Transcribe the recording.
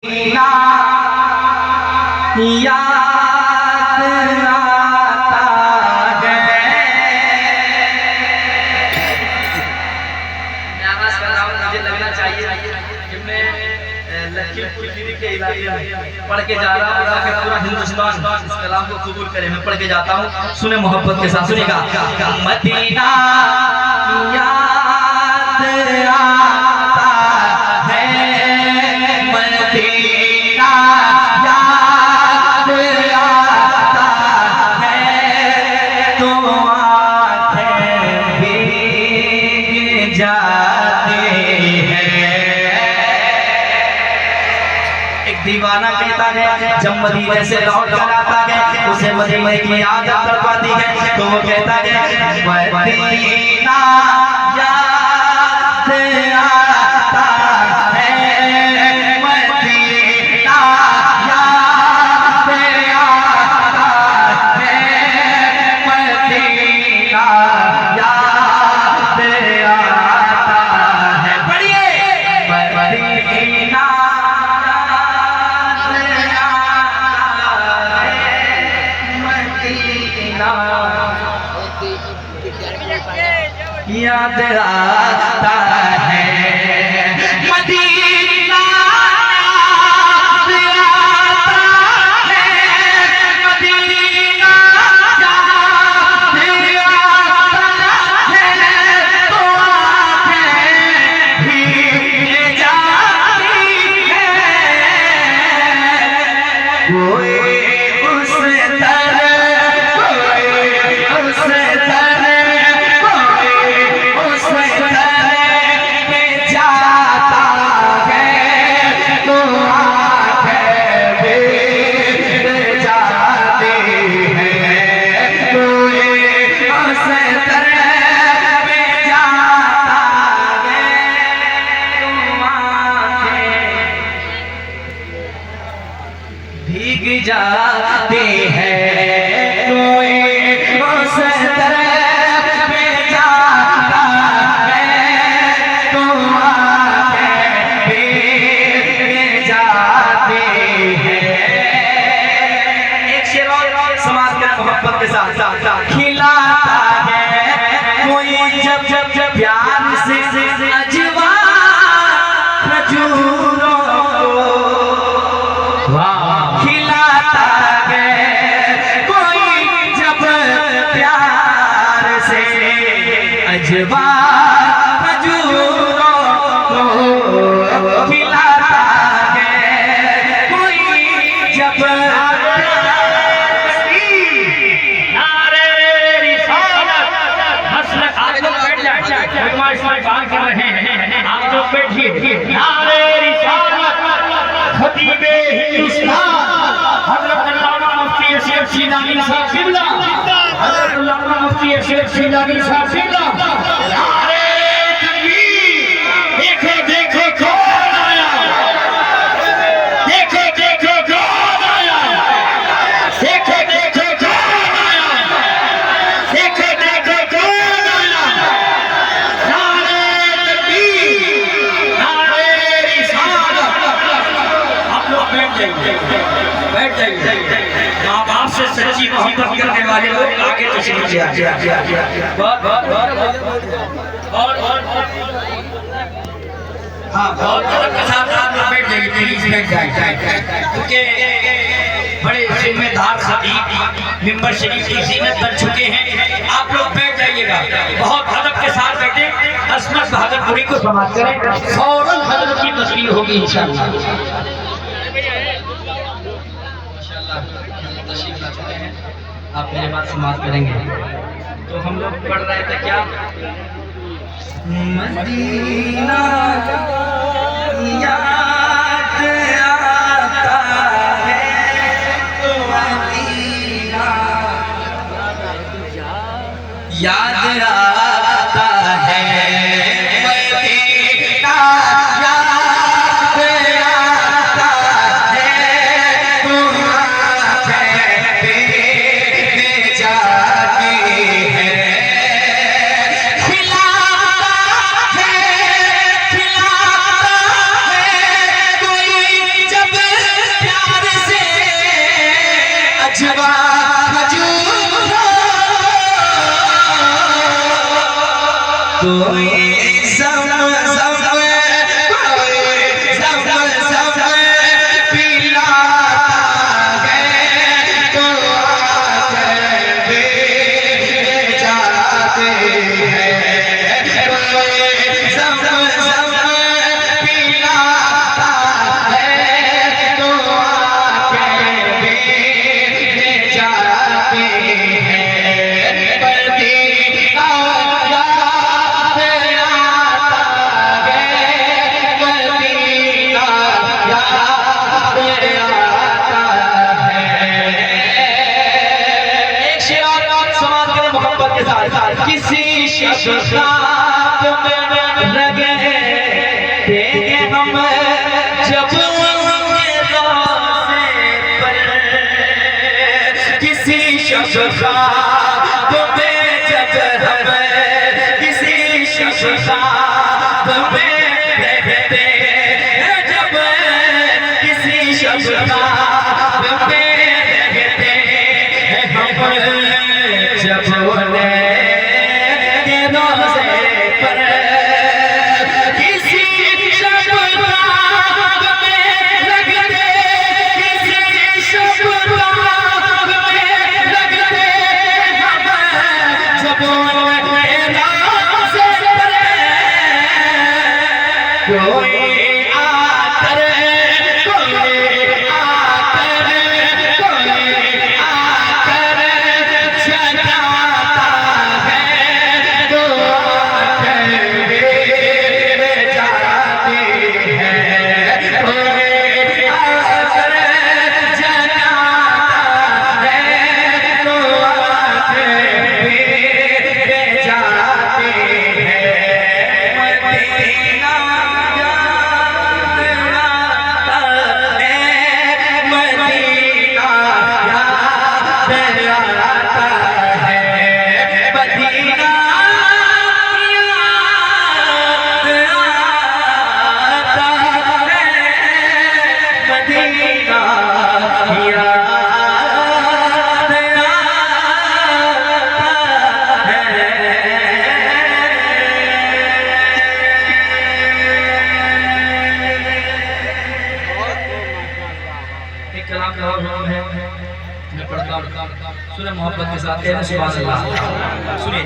ना याद आता है। मैं आवाज कर रहा हूँ, मुझे लगना चाहिए कि मैं लखीमपुर खीरी के इलाके में पढ़ के जा रहा हूँ ताकि पूरा हिंदुस्तान इस कलाम को कबूल करे। मैं पढ़ के जाता हूँ, सुने मोहब्बत के साथ, सुनेगा। मदीना याद आता है, मदीना याद आता है, तो आँखें भीग जाती हैं। एक दीवाना कहता है जब मदीने से लौट कर आता है उसे मदीने की याद कर पाती है, तो वो कहता है मदीना याद आता है, मदीना याद आता है, मदीना याद आता है। पढ़िए मदीना याद आता है, मदीना याद आता है, मदीना याद आता है, तो आँखें भीग जाती हैं। कोई उस तरह, कोई उस तरह, भीग जाते हैं, कोई उस तरफ में जाता है, तो आँखें भीग जाते हैं। एक शेर और समाज के मोहब्बत के साथ खिलाता है कोई जब जब जब प्यार से अजवा खजूरों खिलाता है कोई जब प्यार से अजवा खजूरों को खिलाता है कोई जब। नारे रिसालत मसलक आज तो बैठ जाए, बात कर रहे हैं आप लोग बैठिए। नारे रिसालत खतीबे हिंदुस्तान हज़रत अल्लामा मुफ्ती अशरफ शीलानी साहब क़िबला, हज़रत अल्लामा मुफ्ती अशरफ शीलानी साहब क़िबला। नारे तकबीर, देखो देखो कौन आया, देखो देखो कौन आया, देखो देखो कौन आया, देखो देखो कौन आया। नारे तकबीर, नारे रिसालत। आप लोग बैठ जाइए, बैठ जाइए। माँ बाप से सच्ची मोहब्बत करने वाले लोग आगे तशरीफ ले आए। बहुत बहुत हाँ, बहुत के साथ आप लोग बैठ जाइए, प्लीज बैठ जाइए, क्योंकि बड़े जिम्मेदार खतीब मिंबर शरीफ की ज़ीनत बन चुके हैं। आप लोग बैठ जाइएगा, बहुत अदब के साथ बैठे। असमत बहादुरपुरी को समाप्त करें, फौरन हज़रत की तस्वीर होगी इंशाअल्लाह। आप मेरे बात समाप्त करेंगे तो हम लोग पढ़ रहे थे क्या, मदीना याद आता है, तो मदीना याद आता है, मदीना याद आता है, तो आँखें भीग जाती हैं। खिलाता है कोई सम सम कोई सम सम पिलाता है तो आकर भेज जाते हैं। कोई सम सम पिलाता है तो आकर भेज जाते हैं। किसी शब्द में लगे देंगे हम जब उनके रोज़े पर, किसी शब्द में जब हम किसी शब्द में रहते जब किसी शब्द में रहते हम जब उन्हें कोई आकर जगाता है तो आकर भेज जाते हैं। कोई आकर जगाता है तो आकर भेज जाते हैं। सुने मोहब्बत के साथ सुनिए